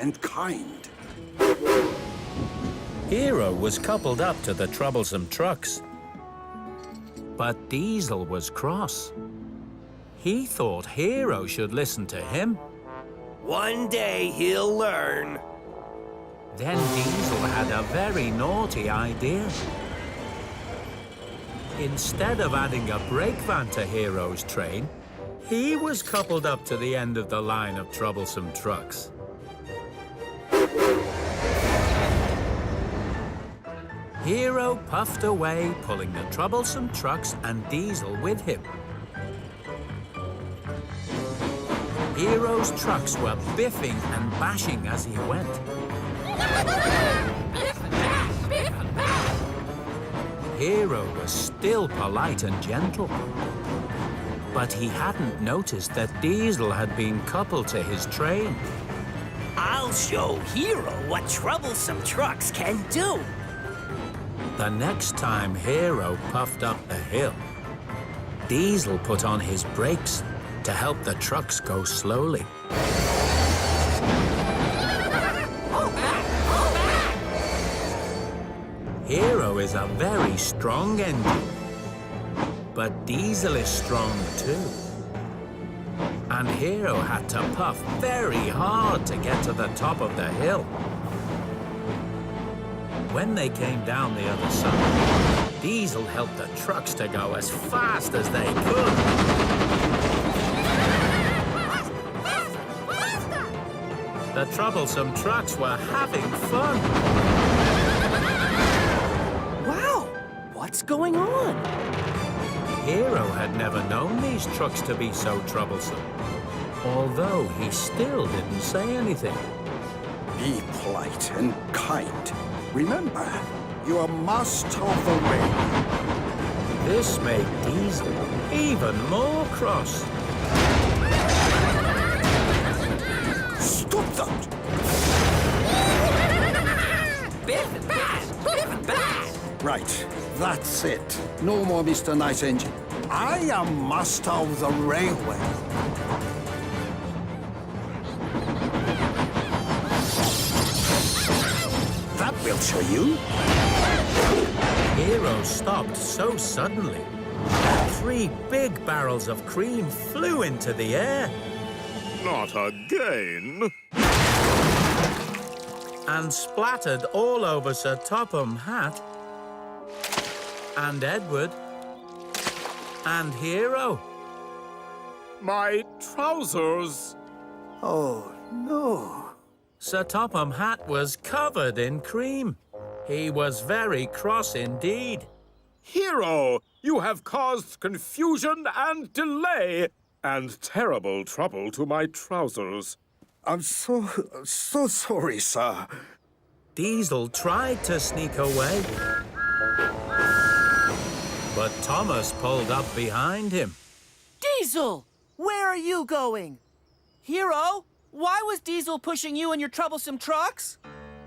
and kind. Hero was coupled up to the troublesome trucks. But Diesel was cross. He thought Hero should listen to him. One day he'll learn. Then Diesel had a very naughty idea. Instead of adding a brake van to Hero's train, he was coupled up to the end of the line of troublesome trucks. Hero puffed away, pulling the troublesome trucks and Diesel with him. Hero's trucks were biffing and bashing as he went. Hero was still polite and gentle. But he hadn't noticed that Diesel had been coupled to his train. I'll show Hero what troublesome trucks can do. The next time Hero puffed up the hill, Diesel put on his brakes to help the trucks go slowly. Hero is a very strong engine, but Diesel is strong too. And Hero had to puff very hard to get to the top of the hill. When they came down the other side, Diesel helped the trucks to go as fast as they could. The troublesome trucks were having fun. Wow! What's going on? Hero had never known these trucks to be so troublesome, although he still didn't say anything. Be polite and kind. Remember, you are master of the rain. This made Diesel even more cross. Stop that! Biff and bash! Biff and bash! Right, that's it. No more Mr. Nice Engine. I am master of the railway. That will show you. Hero stopped so suddenly that 3 big barrels of cream flew into the air. Not again. And splattered all over Sir Topham Hatt and Edward and Hero. My trousers. Oh, no. Sir Topham Hatt was covered in cream. He was very cross indeed. Hero, you have caused confusion and delay and terrible trouble to my trousers. I'm so sorry, sir. Diesel tried to sneak away, but Thomas pulled up behind him. Diesel! Where are you going? Hero, why was Diesel pushing you and your troublesome trucks?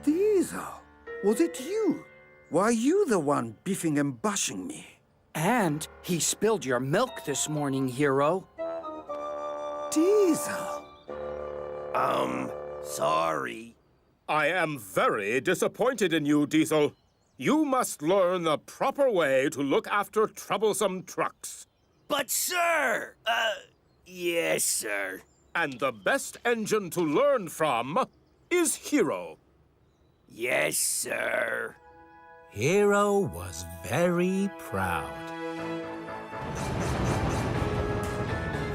Diesel, was it you? Why you the one biffing and bashing me? And he spilled your milk this morning, Hero. Diesel. Sorry. I am very disappointed in you, Diesel. You must learn the proper way to look after troublesome trucks. But, sir! Yes, sir. And the best engine to learn from is Hero. Yes, sir. Hero was very proud.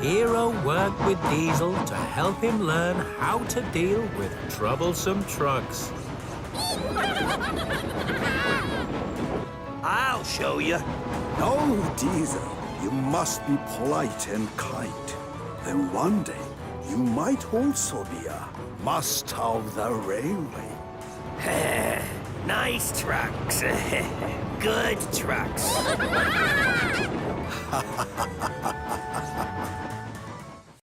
Hero worked with Diesel to help him learn how to deal with troublesome trucks. I'll show you. No, Diesel. You must be polite and kind. Then one day, you might also be a master of the railway. Nice trucks. Good trucks.